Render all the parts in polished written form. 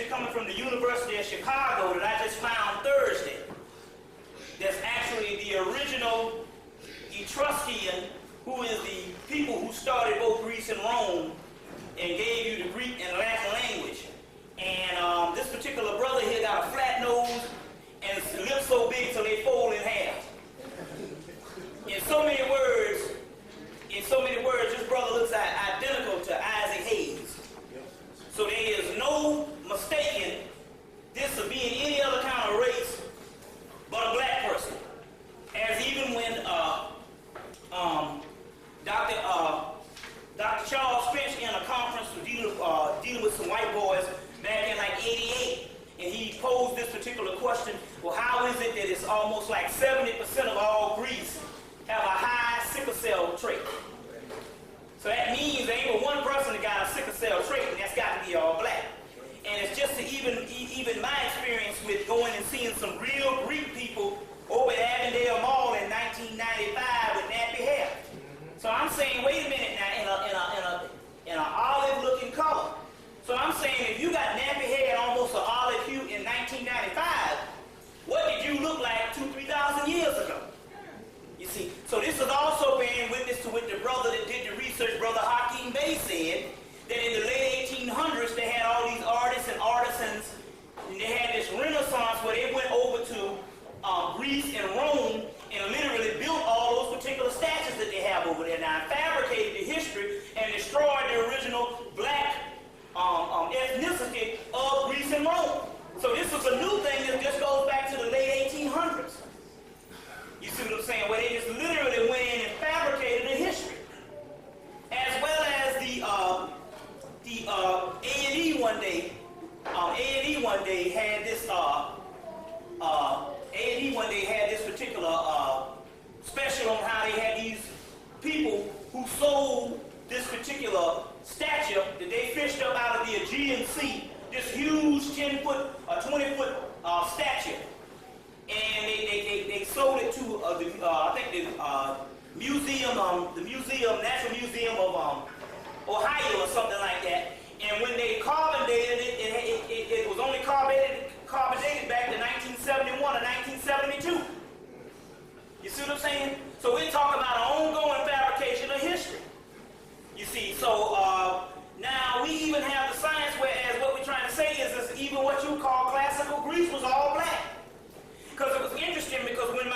information coming from the University of Chicago that I just found Thursday. That's actually the original Etruscan, who is the people who started both Greece and Rome and gave you the Greek and Latin language. And this particular brother here got a flat nose and lips so big so they fold in half. In so many words, this brother looks identical to Isaac Hayes. So there is no mistaking this of being any other kind of race but a black person. As even when Dr. Charles Finch in a conference was dealing with some white boys back in like '88, and he posed this particular question, well, how is it that it's almost like 70% of all Greece have a high sickle cell trait? So that means there ain't but one person that got a sickle cell trait, and that's got to be all black. And it's just even my experience with going and seeing some real Greek people over at Avondale Mall in 1995 with nappy hair. So I'm saying, wait a minute now, in an olive-looking color. So I'm saying, if you got nappy hair and almost an olive hue in 1995, what did you look like 2,000 to 3,000 years ago? You see, so this is also bearing witness to what the brother that did the research, Brother Hakeem Bey, said, that in the late 1800s they had all these artists and artisans, and they had this renaissance where they went over to Greece and Rome and literally built all those particular statues that they have over there now, fabricated the history and destroyed the original black ethnicity of Greece and Rome. So this is a new thing that just goes back to the late 1800s. You see what I'm saying? Where they just literally went in and fabricated the history. As well as the A&E one day, A&E one day had this A&E one day had this particular special on how they had these people who sold this particular statue that they fished up out of the Aegean Sea, this huge 10-foot, 20-foot statue. And they sold it to I think the Natural Museum of Ohio or something like that. And when they carbon dated it, it was only carbon dated back to 1971 or 1972. You see what I'm saying? So we're talking about an ongoing fabrication of history. You see, so now we even have the science, whereas what we're trying to say is even what you call classical Greece was all black. Because it was interesting, because when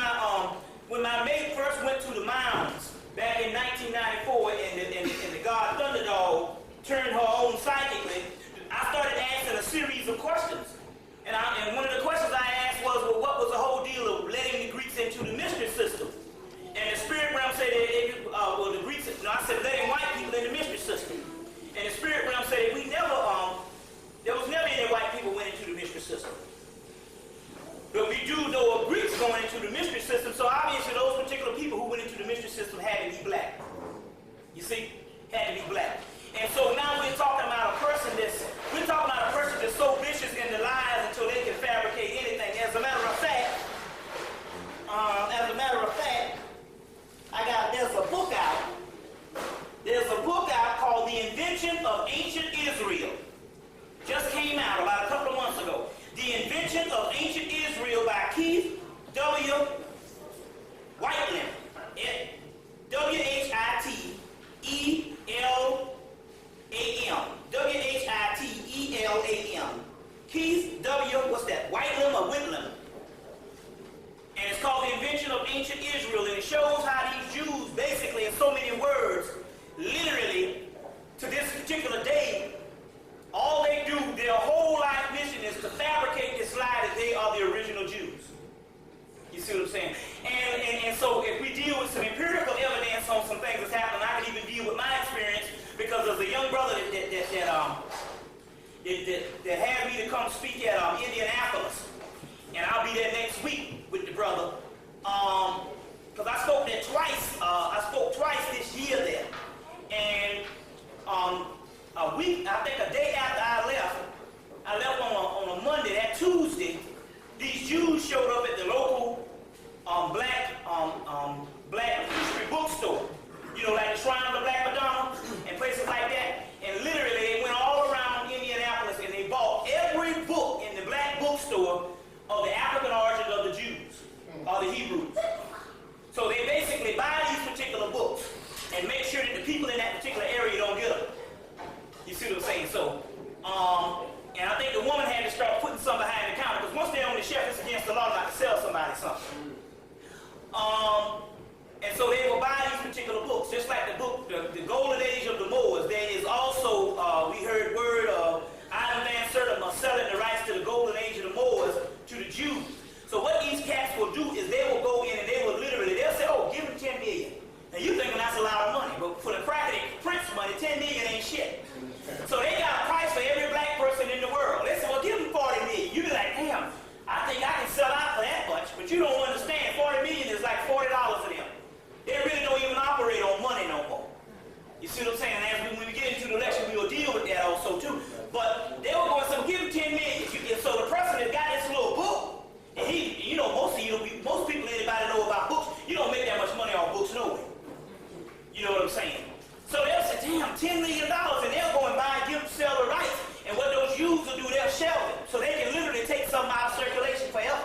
my mate first went to the mounds back in 1994 and the god Thunderdog turned her on psychically, I started asking a series of questions. And one of the questions I asked was, well, what was the whole deal of letting the Greeks into the mystery system? And the spirit realm said, well, the Greeks, no, I said letting white people in the mystery system. And the spirit realm said, there was never any white people went into the mystery system. But we do know of Greeks going into the mystery system, so obviously those particular people who went into the mystery system had to be black. You see? Had to be black. And so now we're talking about a person that's so vicious in their lives until they can fabricate anything. As a matter of fact, there's a book out. There's a book out called The Invention of Ancient Israel. Just came out about a couple of months ago. The Invention of Ancient Israel by Keith W. Whitelam. W-H-I-T-E-L-A-M. W-H-I-T-E-L-A-M. Keith W. What's that? Whitelam or Whitlam. And it's called The Invention of Ancient Israel. And it shows how these Jews, basically in so many words, literally, to this particular day, all they do, their whole life mission is to fabricate this lie that they are the original Jews. You see what I'm saying? And so if we deal with some empirical evidence on some things that's happened, I can even deal with my experience, because there's a young brother that had me to come speak at Indianapolis. And I'll be there next week with the brother. Because I spoke there twice. I spoke twice this year there. And a week, I think a day after I left on a Monday. That Tuesday, these Jews showed up at the local black history bookstore. You know, like the Shrine of the Black Madonna and places like that. And literally, they went all around Indianapolis and they bought every just shelve it. So they can literally take something out of circulation forever.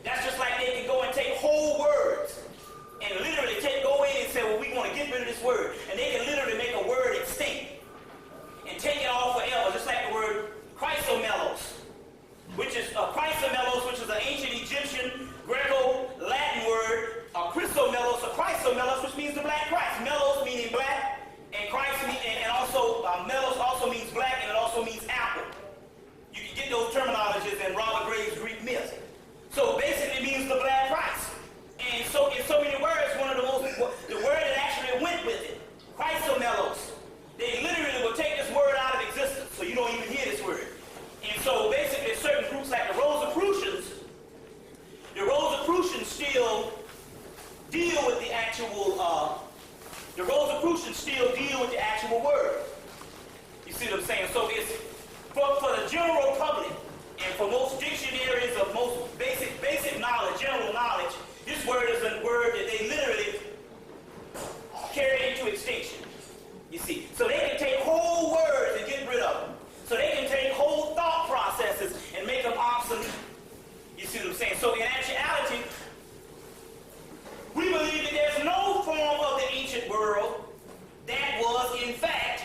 That's just like they can go and take whole words and literally go in and say, well, we want to get rid of this word. And they can literally make a word extinct and take it off forever, just like the word chrysomelos, which is an ancient Egyptian, Greco-Latin word, chrysomelos, which means the black Christ. Melos meaning black, and Christ and also melos also means black, and it also means apple. You can get those terminologies in Robert Graves' Greek myth. So basically it means the black Christ. And so in so many words, the word that actually went with it, chrysomelos. They literally will take this word out of existence, so you don't even hear this word. And so basically certain groups like the Rosicrucians still deal with the actual word. You see what I'm saying? So it's for the general public and for most dictionaries of most basic knowledge, general knowledge, this word is a word that they literally carry into extinction. You see, so they can take whole words and get rid of them. So they can take whole thought processes and make them obsolete. You see what I'm saying? So in actuality, we believe that there's no form of the ancient world that was, in fact,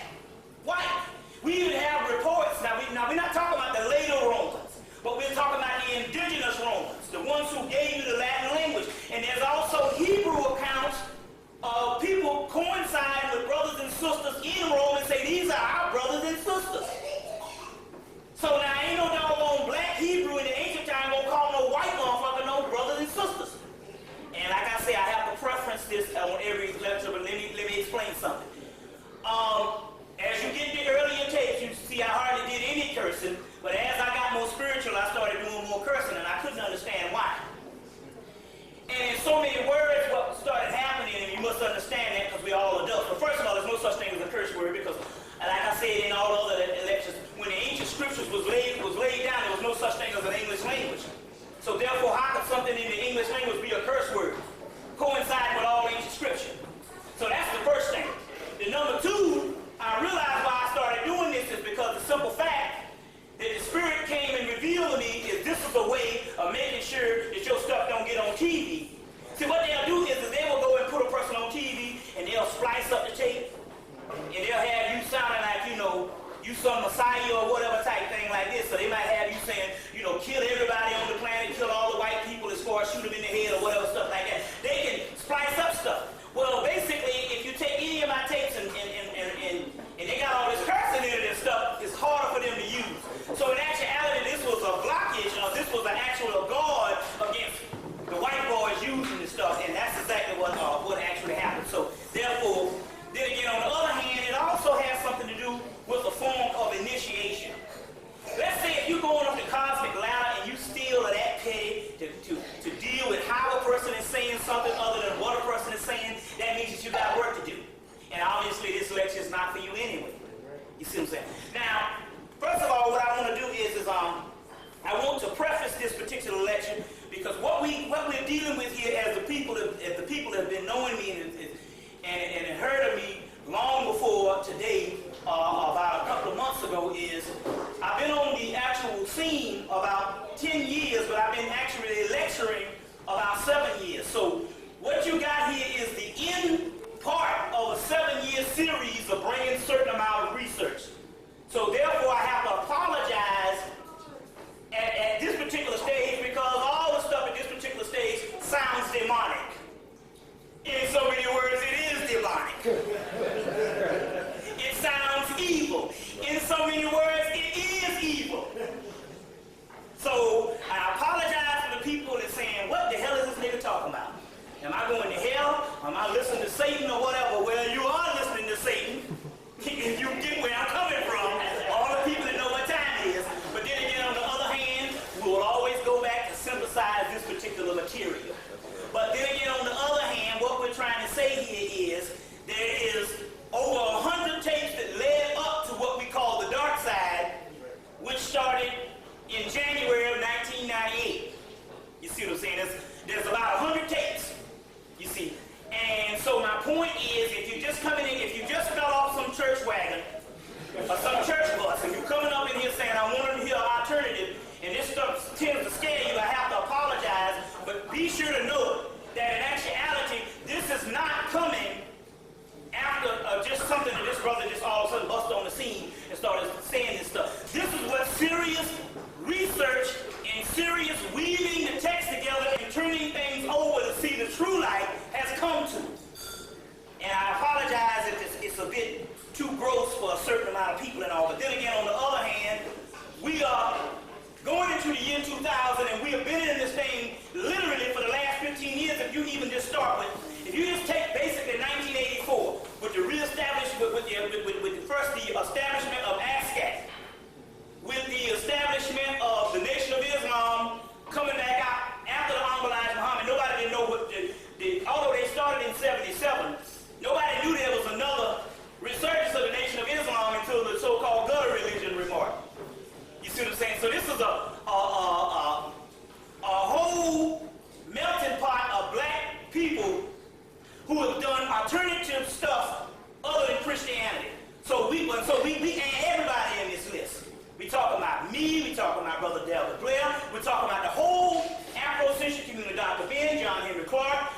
white. We even have reports. Now we're not talking about the later Romans, but we're talking about the indigenous Romans, the ones who gave you the Latin language. And there's also Hebrew accounts of people coinciding with brothers and sisters in Rome and say, these are our brothers and sisters. So now ain't no doggone black Hebrew in the ancient time gonna call no white motherfucker no brothers and sisters. And like I say, I have to preference this on every lecture, but let me explain something. As you get the earlier tapes, you see I hardly did any cursing, but as I got more spiritual, I started doing more cursing, and I couldn't understand why. And in so many words, what started happening, and you must understand that because we're all adults. But first of all, there's no such thing as a curse word because, like I said in all other lectures, when the ancient scriptures was laid down, there was no such thing as an English language. So therefore, how could something in the English language be a curse word? Coincide with all ancient scripture. So that's the first thing. The number two, I realized why I started doing this is because the simple fact that the Spirit came and revealed to me is this is a way of making sure that your stuff don't get on TV. See, what they'll do is they will go and put a person on TV and they'll splice up the tape and they'll have you sounding like, you some Messiah or whatever type thing like this. So they might have you saying, kill everybody on the planet, kill all the white people as far as shoot them in the head or whatever stuff like that. They can splice up stuff. Well, basically, if you take any of my tapes and they got all this cursing in it and stuff, it's harder for them to use. So in actuality, this was a blockage, this was an actual guard against the white boys using this stuff, and that's exactly what actually happened. So therefore, then again, on the other hand, it also has something to do with a form of initiation. Let's say if you're going up the cosmic ladder and you still are that petty to deal with how a person is saying something other than what a person is saying, that means that you got work to do. And obviously this lecture is not for you anyway. You see what I'm saying? Now, first of all, what I want to do is I want to preface this particular lecture because what we're dealing with here as the people that have been knowing me and heard of me long before today, about a couple of months ago, is I've been on the actual scene about 10 years, but I've been actually lecturing about 7 years. So what you got here is the end part of a 7-year series of bringing a certain amount of research. So therefore, I have to apologize at this particular stage because all the stuff at this particular stage sounds demonic. In so many words, it is demonic. It sounds evil. In so many words, it is evil. So I apologize for the people that are saying, what the hell is this nigga talking about? Am I going to hell? Am I listening to Satan or whatever? Well, you are listening to Satan. If you get where I'm coming from, all the people that know what time it is. But then again, on the other hand, we will always go back to synthesize this particular material. But then again, on the other hand, what we're trying to say here is there is over 100 tapes that led up to what we call the dark side, which started in January of 1998. You see what I'm saying? There's about 100 tapes, you see. And so my point is, if you're just coming in, if you just fell off some church wagon or some church bus, and you're coming up in here saying, I want to hear too gross for a certain amount of people and all. But then again, on the other hand, we are going into the year 2000, and we have been in this thing literally for the last 15 years. If you even just start with, if you just take basically 1984 with the reestablishment, with the establishment of ASCAT, with the establishment of the Nation of Islam coming back out after the Ahmadiyya Muhammad. Nobody didn't know what although they started in 77, nobody knew there was another resurgence of the Nation of Islam until the so-called gutter religion remark. You see what I'm saying? So this is a whole melting pot of black people who have done alternative stuff other than Christianity. So we add everybody in this list. We talking about me, we talking about Brother Delbert Blair, we're talking about the whole Afrocentric community, Dr. Ben, John Henry Clark,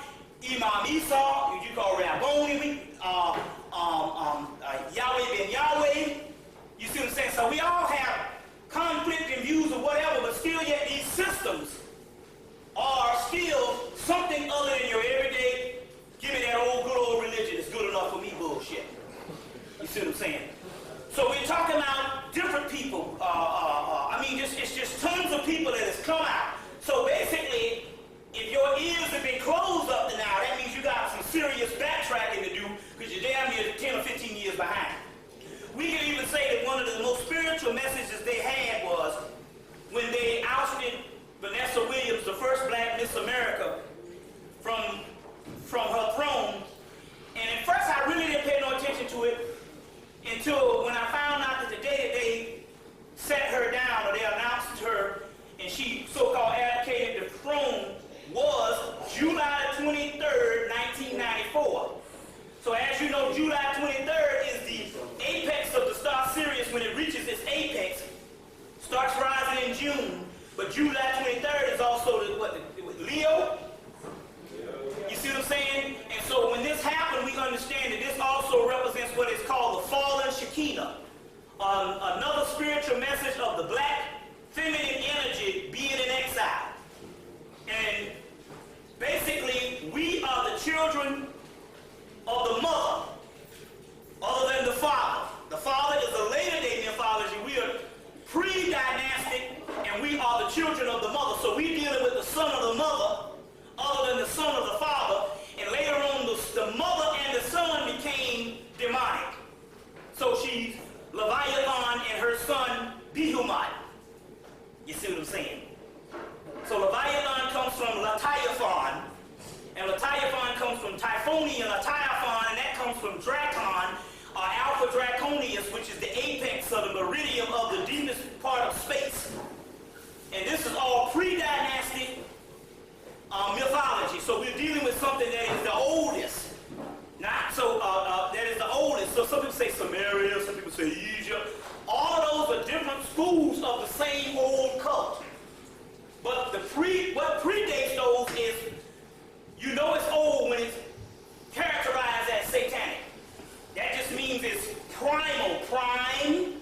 Imam Esau, you call Rabboni, Yahweh Ben Yahweh. You see what I'm saying? So we all have conflicting views or whatever, but still yet these systems are still something other than your everyday, give me that old good old religion, it's good enough for me bullshit. You see what I'm saying? So we're talking about different people. It's just tons of people that has come out. So basically, if your ears have been closed up to now, that means you got some serious backtracking to do because you're damn near 10 or 15 years behind. We can even say that one of the most spiritual messages they had was when they ousted Vanessa Williams, the first black Miss America, from her throne. And at first I really didn't pay no attention to it until when I found out that the day that they set her down, or they announced her, and she so-called abdicated the throne, was July 23rd, 1994. So as you know, July 23rd is the apex of the star Sirius. When it reaches its apex, starts rising in June, but July 23rd is also Leo? You see what I'm saying? And so when this happened, we understand that this also represents what is called the fallen Shekinah, another spiritual message of the black feminine energy being in exile. And basically, we are the children of the mother, other than the father. The father is a later day mythology. We are pre-dynastic, and we are the children of the mother. So we're dealing with the son of the mother, other than the son of the father. And later on, the mother and the son became demonic. So she's Leviathan and her son Behemoth. You see what I'm saying? So Leviathan comes from Latiaphon, and Latiaphon comes from Typhonian Latiaphon, and that comes from Dracon, or Alpha Draconius, which is the apex of the meridian of the deepest part of space. And this is all pre-dynastic mythology. So we're dealing with something that is the oldest. That is the oldest. So some people say Samaria, some people say Egypt. All of those are different schools of the same old cult. But what predates those is, you know it's old when it's characterized as satanic. That just means it's primal, prime,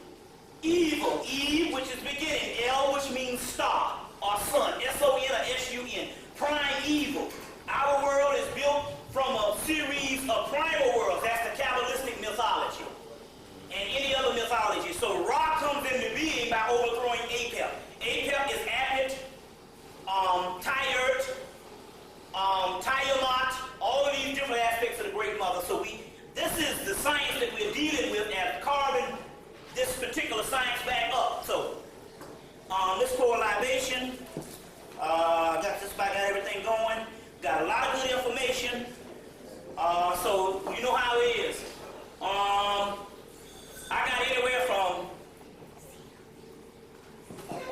evil, Eve, which is beginning, L, which means star, or sun, S-O-N or S-U-N, prime evil. Our world is built from a series of primal worlds. That's the Kabbalistic mythology and any other mythology. So Ra comes into being by overthrowing Apep. Apep is Ammit, Tyert, Tiamat, all of these different aspects of the Great Mother. So this is the science that we're dealing with as carving this particular science back up. So let's pour a libation. Got everything going. Got a lot of good information. So you know how it is. I got anywhere from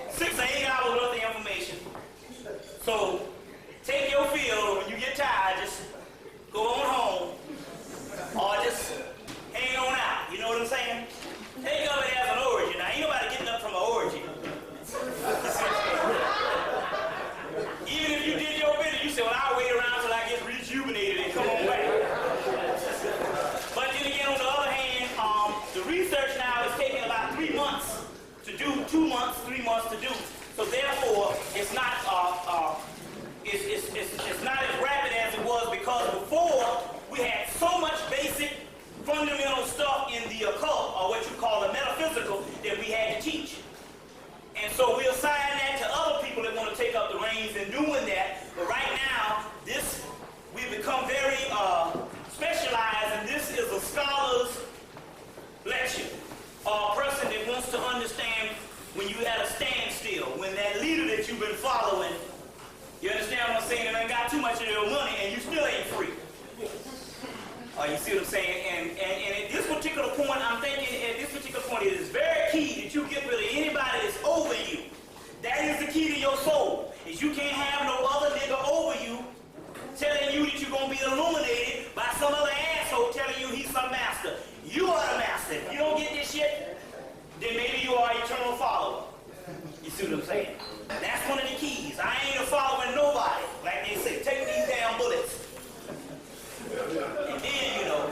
6 or 8 hours worth of information. So take your fill. When you get tired, just go on home, or just hang on out. You know what I'm saying? Think of it as an origin. Now, ain't nobody getting up from an origin. Even if you did your bit, you say, well, I'll wait around till I get rejuvenated and come on back. But then again, on the other hand, the research now is taking about 3 months to do, 2 months, 3 months to do. So therefore, it's not brains in doing that. But right now, we've become very specialized, and this is a scholar's lecture. Or a person that wants to understand when you at a standstill, when that leader that you've been following, you understand what I'm saying, and ain't got too much of your money, and you still ain't free. You see what I'm saying? And at this particular point, I'm thinking at this particular point, it is very key that you get rid of anybody that's over you. That is the key to your soul, is you can't have no other nigga over you telling you that you're going to be illuminated by some other asshole telling you he's some master. You are the master. If you don't get this shit, then maybe you are an eternal follower. You see what I'm saying? That's one of the keys. I ain't a following nobody. Like they say, take these damn bullets. And then, you know,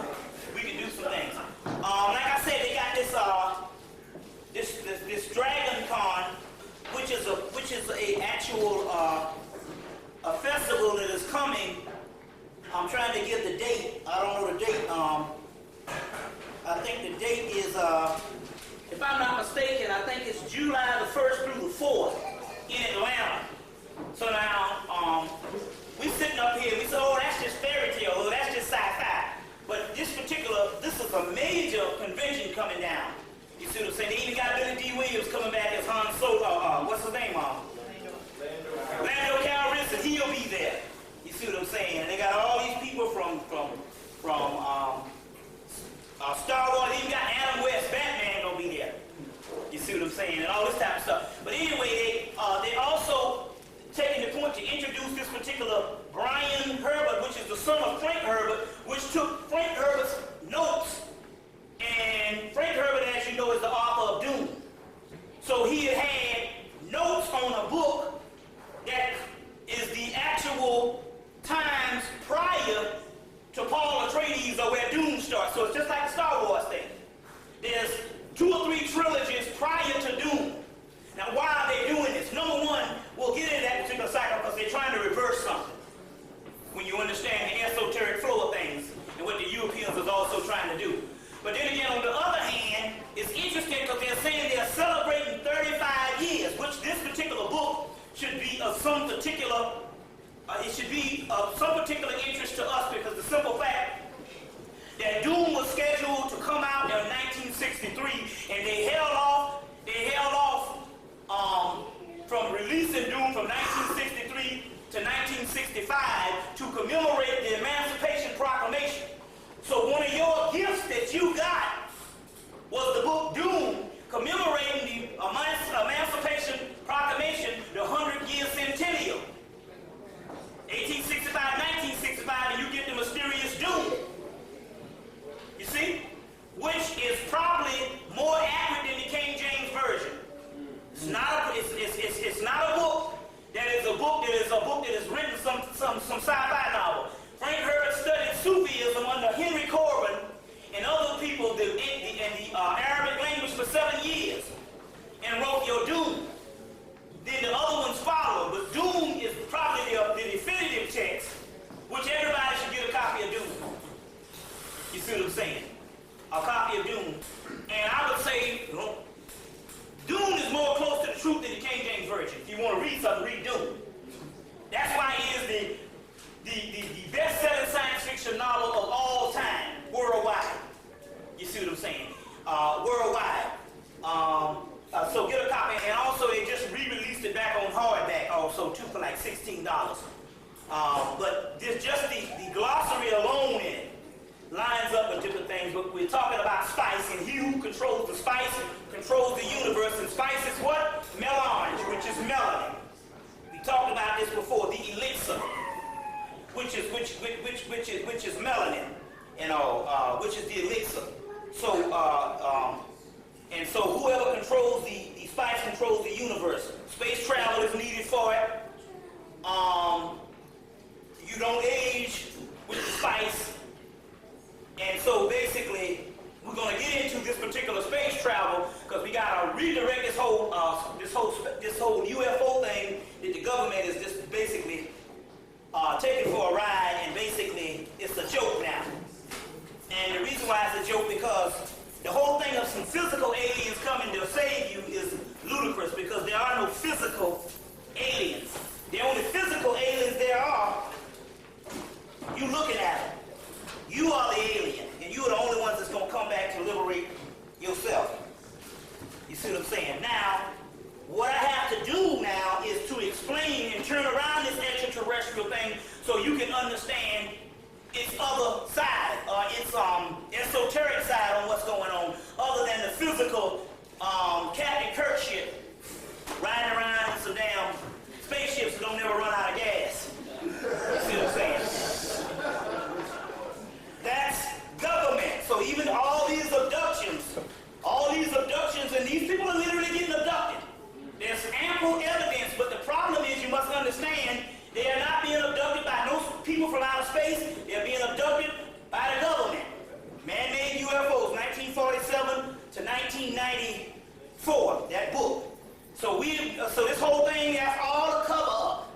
we can do some things. Like I said, they got this Dragon Con, which is a actual a festival that is coming. I'm trying to get the date. I don't know the date. I think the date is, if I'm not mistaken, I think it's July the 1st through the 4th in Atlanta. So now, we sitting up here, we say, oh, that's just fairy tale, oh, that's just sci-fi. But this is a major convention coming down. You see what I'm saying? They even got Billy D. Williams coming back as Han Solo, what's his name, Lando Calrissian, he'll be there. You see what I'm saying? And they got all these people from Star Wars, they even got Adam West, Batman gonna be there. You see what I'm saying? And all this type of stuff. But anyway, they also taking the point to introduce this particular Brian Herbert, which is the son of Frank Herbert, which took Frank Herbert's notes. And Frank Herbert, as you know, is the author of Doom. So he had notes on a book that is the actual times prior to Paul Atreides or where Doom starts. So it's just like the Star Wars thing. There's 2 or 3 trilogies prior to Doom. Now, why are they doing this? Number one, we'll get into that particular cycle because they're trying to reverse something. When you understand the esoteric flow of things and what the Europeans is also trying to do. But then again, on the other hand, it's interesting because they're saying they're celebrating 35 years, which this particular book should be of some particular, it should be of some particular interest to us because the simple fact that Doom was scheduled to come out in 1963, and they held off from releasing Doom from 1963 to 1965 to commemorate the Emancipation Proclamation. So one of your gifts that you got was the book Doom, commemorating the Emancipation Proclamation, the 100-year centennial. 1865, 1965, and you get the mysterious Doom. You see? Which is probably more accurate than the King James Version. It's not a book that is written some sci-fi novel. Frank Herbert studied Sufism under Henry Corbin and other people in the Arabic language for 7 years and wrote your Doom. Then the other ones follow, but Doom is probably the definitive text, which everybody should get a copy of Doom. You see what I'm saying? A copy of Doom. And I would say, Doom is more close to the truth than the King James Version. If you want to read something, read Doom. That's why it is the best-selling science fiction novel of all time, worldwide. You see what I'm saying? Worldwide. So get a copy. And also, they just re-released it back on hardback also, too, for like $16. But there's just the glossary alone in it lines up with different things, but we're talking about spice, and he who controls the spice controls the universe, and spice is what? Melange, which is melanin. We talked about this before, the elixir, which is melanin, which is the elixir. So, and so whoever controls the spice controls the universe. Space travel is needed for it. You don't age with the spice. And so basically, we're going to get into this particular space travel because we got to redirect this whole UFO thing that the government is just basically taking for a ride, and basically it's a joke now. And the reason why it's a joke because the whole thing of some physical aliens coming to save you is ludicrous because there are no physical aliens. The only so you can understand its other side, or its esoteric side on what's going on, other than the physical Captain Kirk ship riding around in some damn spaceships that don't never run out of gas. You see what I'm saying? That's government. So even all these abductions, and these people are literally getting abducted. There's ample evidence, but the problem is you must understand they are not being abducted by no people from outer space. They're being abducted by the government. Man-made UFOs, 1947 to 1994, that book. So this whole thing, that's all a cover-up.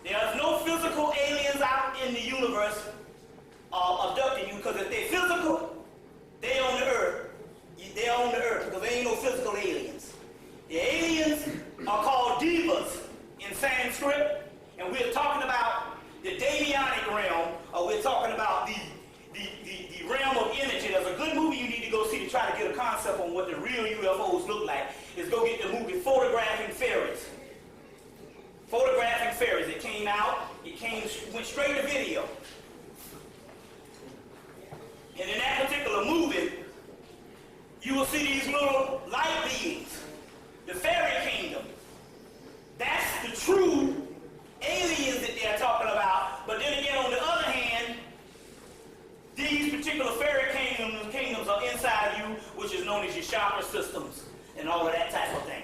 There's no physical aliens out in the universe abducting you, because if they're physical, they on the earth. They're on the earth, because there ain't no physical aliens. The aliens are called devas in Sanskrit, and we're talking about the Davionic realm, or we're talking about the realm of energy. There's a good movie you need to go see to try to get a concept on what the real UFOs look like. Is go get the movie Photographing Fairies. Photographing Fairies. It came out. Went straight to video. And in that particular movie, you will see these little light beings, the fairy kingdom. That's the true aliens that they're talking about. But then again, on the other hand, these particular fairy kingdoms are inside you, which is known as your chakra systems and all of that type of thing,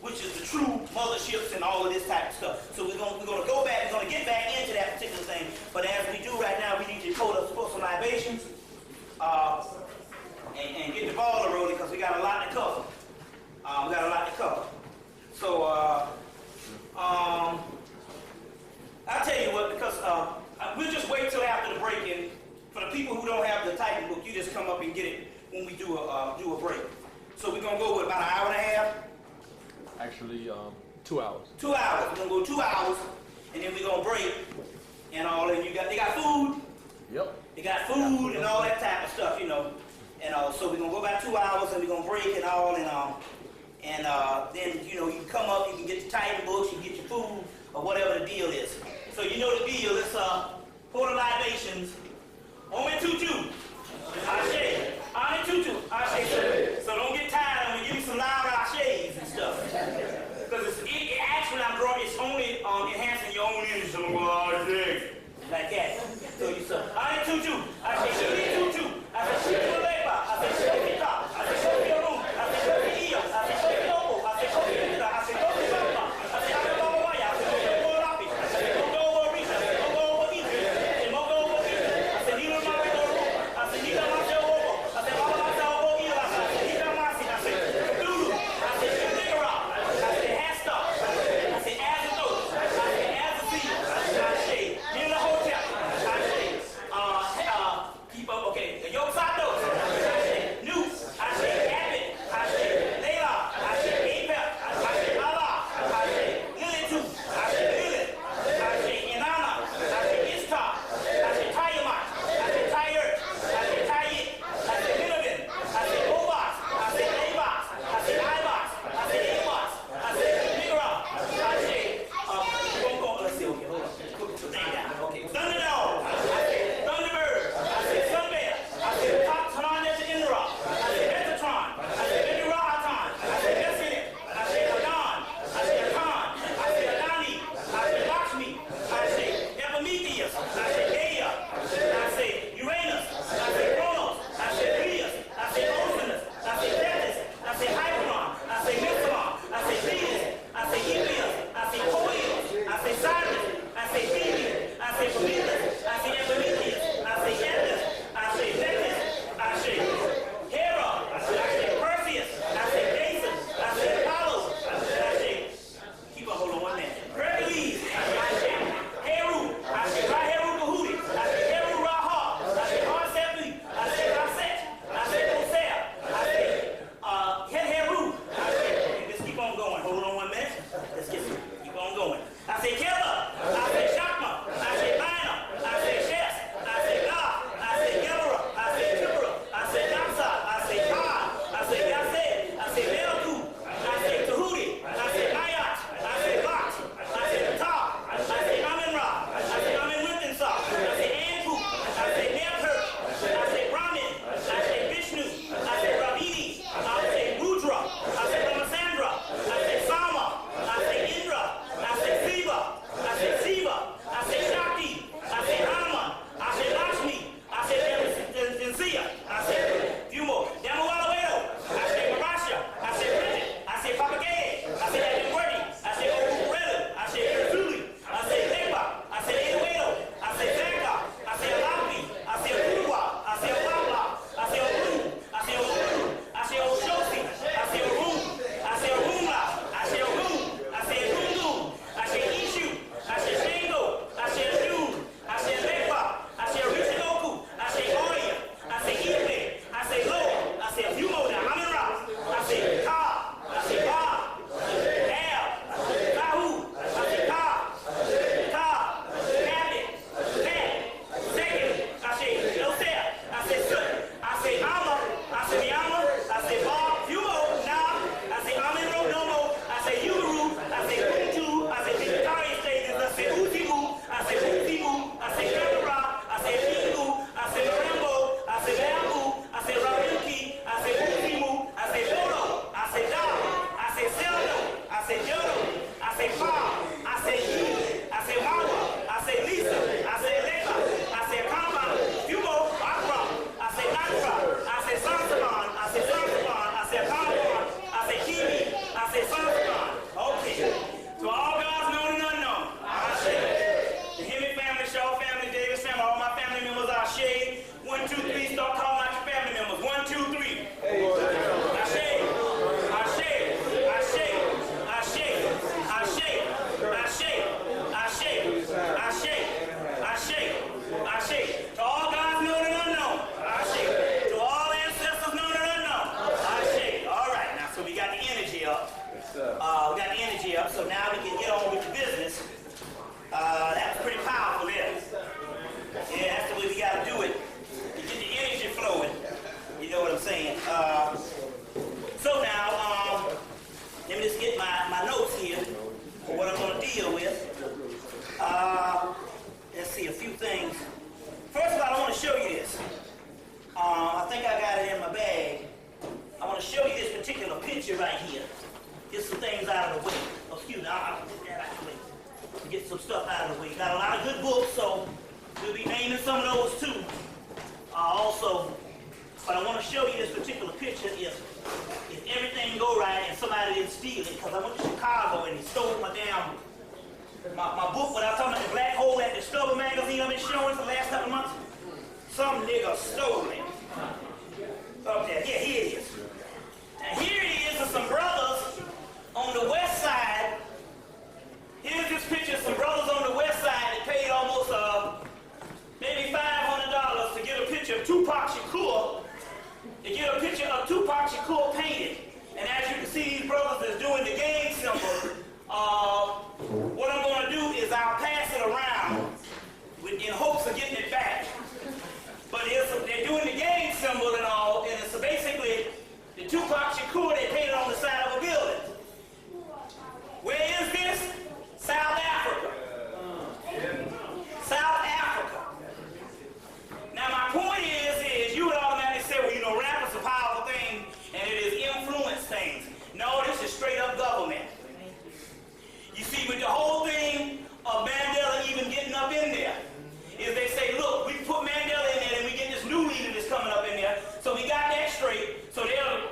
which is the true motherships and all of this type of stuff. So we're going to go back, we're going to get back into that particular thing. But as we do right now, we need to pour some libations and get the ball rolling, because we got a lot to cover. So I'll tell you what, because we'll just wait till after the break, and for the people who don't have the Titan book, you just come up and get it when we do a break. So we're going to go with about an hour and a half? Actually, 2 hours. 2 hours. We're going to go 2 hours, and then we're going to break and all. And they got food. Yep. They got food and all that type of stuff, you know. And so we're going to go about 2 hours, and we're going to break and all. And then, you know, you come up, you can get the Titan books, you can get your food, or whatever the deal is. So you know the deal. It's pour the libations. Only tutu. Ashe. Only tutu. Ashe. So don't get tired. I'm going to give you some loud ashes and stuff. Because it actually, it's only enhancing your own energy. So I'm going ashe. Like that. So you say, only tutu. Ashe. Tutu. Ashe. Shuleba. Ashe. Shuleka. Ashe. Shuleka. Ashe. Shuleka. Ashe. Shuleka. Ashe. Shuleka. Ashe. Shuleka. Ashe. Shuleka. now we can get on with the business. That was pretty powerful there. Yeah, that's the way we got to do it. To get the energy flowing. You know what I'm saying? So now, let me just get my notes here for what I'm going to deal with. Let's see, a few things. First of all, I want to show you this. I think I got it in my bag. I want to show you this particular picture right here. Get some things out of the way. Oh, excuse me, I'll get that out of the way. Get some stuff out of the way. Got a lot of good books, so we'll be naming some of those too. Also, but I want to show you this particular picture if everything go right and somebody didn't steal it, because I went to Chicago and he stole my damn my book when I was talking about the black hole at the Discover magazine I've been showing for the last couple of months. Some nigga stole it. Okay, yeah, here it is. And here it is of some brothers on the west side. Here's this picture of some brothers on the west side that paid almost maybe $500 to get a picture of Tupac Shakur, painted. And as you can see, these brothers is doing the gang symbol. What I'm going to do is I'll pass it around in hopes of getting it back. But they're doing the gang symbol and all, and it's basically the Tupac Shakur they painted on the side of a building. Where is this? South Africa. South Africa. Now my point is you would automatically say, well, you know, rap is a powerful thing and it is influence things. No, this is straight up government. You see, with the whole thing of Mandela even getting up in there, is they say, look, we put Mandela in there and we get this new leader that's coming up in there. So we got that straight. So they'll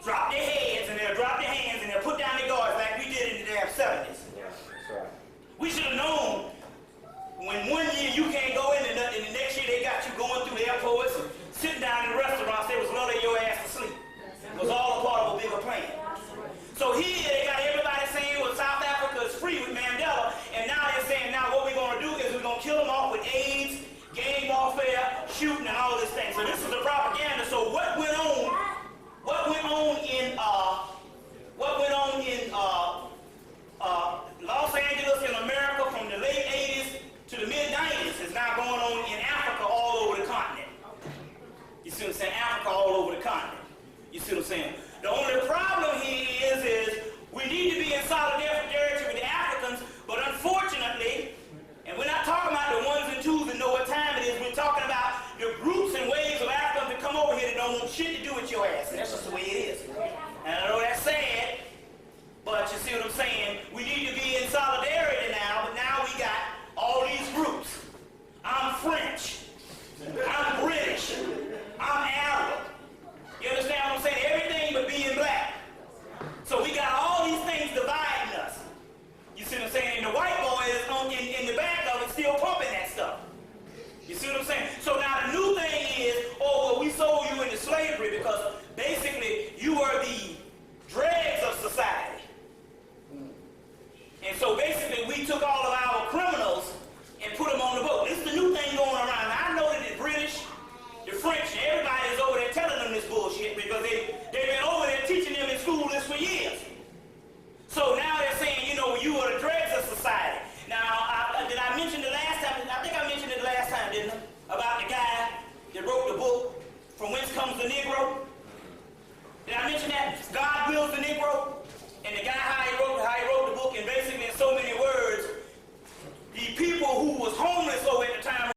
drop their heads and they'll drop their hands and they'll put down their guards like we did in the damn 70s. We should have known when one year you can't go in and the next year they got you going through airports and sitting down in the restaurants, they was loading your ass to sleep. It was all a part of a bigger plan. So here they got everybody saying, well, South Africa is free with Mandela, and now they're saying, now what we're going to do is we're going to kill them off with AIDS, gang warfare, shooting, and all this thing. So this is the propaganda. So what went on in Los Angeles in America from the late 80s to the mid 90s is now going on in Africa all over the continent. You see what I'm saying? Africa all over the continent. You see what I'm saying? The only problem here is we need to be in solidarity with the Africans, but unfortunately, and we're not talking about the ones and twos that know what time it is, we're talking about the groups and waves of Africans that come over here that don't want shit to do with your ass. And that's just the way it is. And I know that's sad, but you see what I'm saying? We need to be in solidarity now, but now we got all these groups. I'm French. I'm British. I'm Arab. You understand what I'm saying? Everything but being black. So we got all these things dividing us. You see what I'm saying? And the white boy is in the back of it still pumping that stuff. You see what I'm saying? So now the new thing is, oh, well, we sold you into slavery because basically you were the dregs of society. And so basically we took all